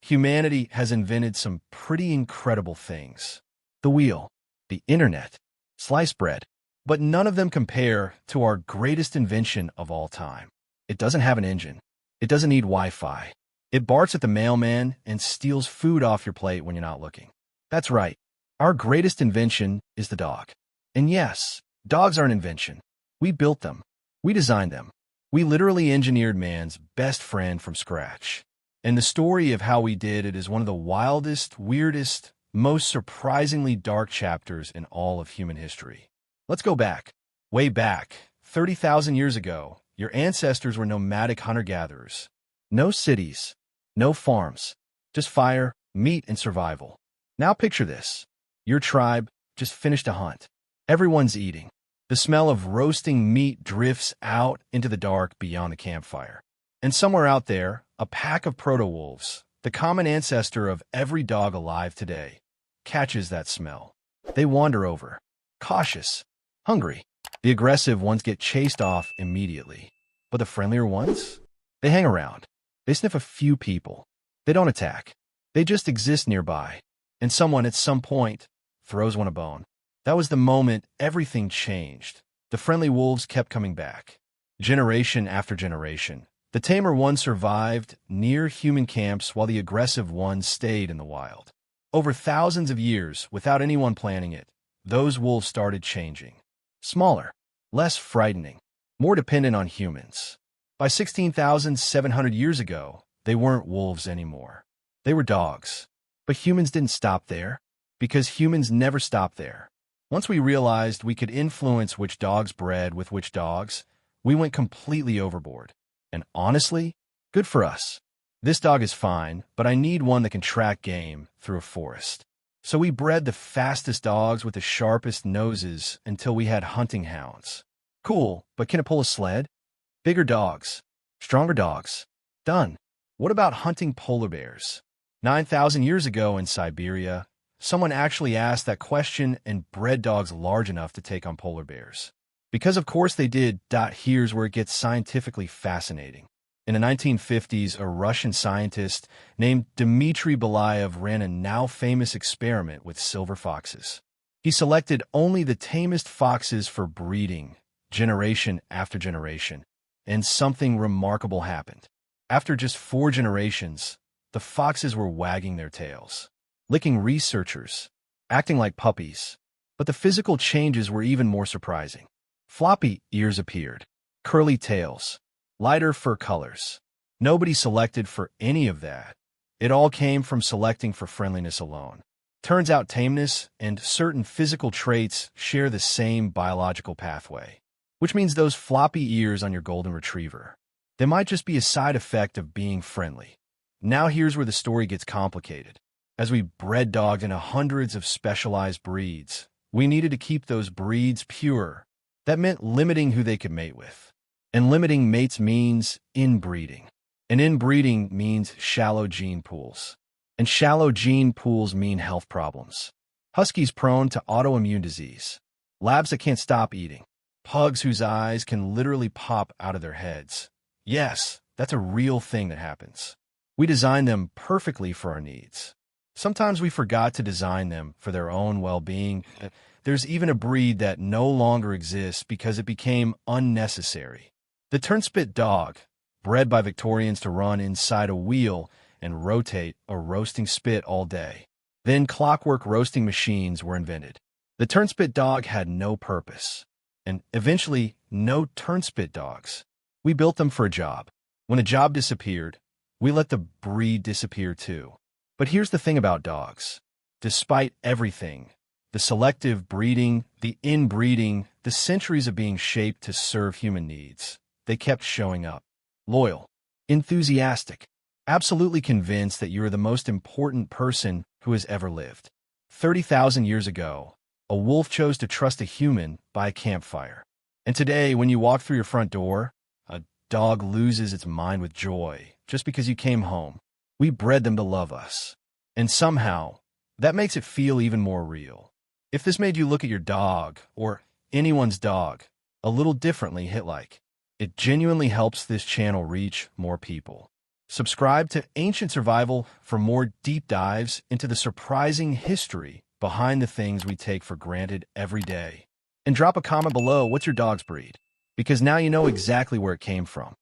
Humanity has invented some pretty incredible things. The wheel, the internet, sliced bread. But none of them compare to our greatest invention of all time. It doesn't have an engine. It doesn't need Wi-Fi. It barks at the mailman and steals food off your plate when you're not looking. That's right. Our greatest invention is the dog. And yes, dogs are an invention. We built them. We designed them. We literally engineered man's best friend from scratch. And the story of how we did it is one of the wildest, weirdest, most surprisingly dark chapters in all of human history. Let's go back. Way back, 30,000 years ago, your ancestors were nomadic hunter-gatherers. No cities, no farms, just fire, meat, and survival. Now picture this. Your tribe just finished a hunt. Everyone's eating. The smell of roasting meat drifts out into the dark beyond the campfire. And somewhere out there, a pack of proto-wolves, the common ancestor of every dog alive today, catches that smell. They wander over, cautious, hungry. The aggressive ones get chased off immediately. But the friendlier ones? They hang around. They sniff a few people. They don't attack. They just exist nearby. And someone at some point throws one a bone. That was the moment everything changed. The friendly wolves kept coming back. Generation after generation. The tamer ones survived near human camps while the aggressive ones stayed in the wild. Over thousands of years, without anyone planning it, those wolves started changing. Smaller, less frightening, more dependent on humans. By 16,700 years ago, they weren't wolves anymore. They were dogs. But humans didn't stop there, because humans never stop there. Once we realized we could influence which dogs bred with which dogs, we went completely overboard. And honestly, good for us. This dog is fine, but I need one that can track game through a forest. So we bred the fastest dogs with the sharpest noses until we had hunting hounds. Cool, but can it pull a sled? Bigger dogs. Stronger dogs. Done. What about hunting polar bears? 9,000 years ago in Siberia, someone actually asked that question and bred dogs large enough to take on polar bears. Because of course they did. Here's where it gets scientifically fascinating. In the 1950s, a Russian scientist named Dmitry Belyaev ran a now-famous experiment with silver foxes. He selected only the tamest foxes for breeding, generation after generation, and something remarkable happened. After just 4 generations, the foxes were wagging their tails, licking researchers, acting like puppies. But the physical changes were even more surprising. Floppy ears appeared, curly tails, lighter fur colors. Nobody selected for any of that. It all came from selecting for friendliness alone. Turns out tameness and certain physical traits share the same biological pathway, which means those floppy ears on your golden retriever, they might just be a side effect of being friendly. Now here's where the story gets complicated. As we bred dogs into hundreds of specialized breeds, we needed to keep those breeds pure. That meant limiting who they could mate with. And limiting mates means inbreeding. And inbreeding means shallow gene pools. And shallow gene pools mean health problems. Huskies prone to autoimmune disease. Labs that can't stop eating. Pugs whose eyes can literally pop out of their heads. Yes, that's a real thing that happens. We designed them perfectly for our needs. Sometimes we forgot to design them for their own well-being. There's even a breed that no longer exists because it became unnecessary. The turnspit dog, bred by Victorians to run inside a wheel and rotate a roasting spit all day. Then clockwork roasting machines were invented. The turnspit dog had no purpose, and eventually no turnspit dogs. We built them for a job. When a job disappeared, we let the breed disappear too. But here's the thing about dogs. Despite everything, the selective breeding, the inbreeding, the centuries of being shaped to serve human needs, they kept showing up. Loyal, enthusiastic, absolutely convinced that you are the most important person who has ever lived. 30,000 years ago, a wolf chose to trust a human by a campfire. And today, when you walk through your front door, a dog loses its mind with joy just because you came home. We bred them to love us. And somehow, that makes it feel even more real. If this made you look at your dog, or anyone's dog, a little differently, hit like. It genuinely helps this channel reach more people. Subscribe to Ancient Survival for more deep dives into the surprising history behind the things we take for granted every day. And drop a comment below, what's your dog's breed? Because now you know exactly where it came from.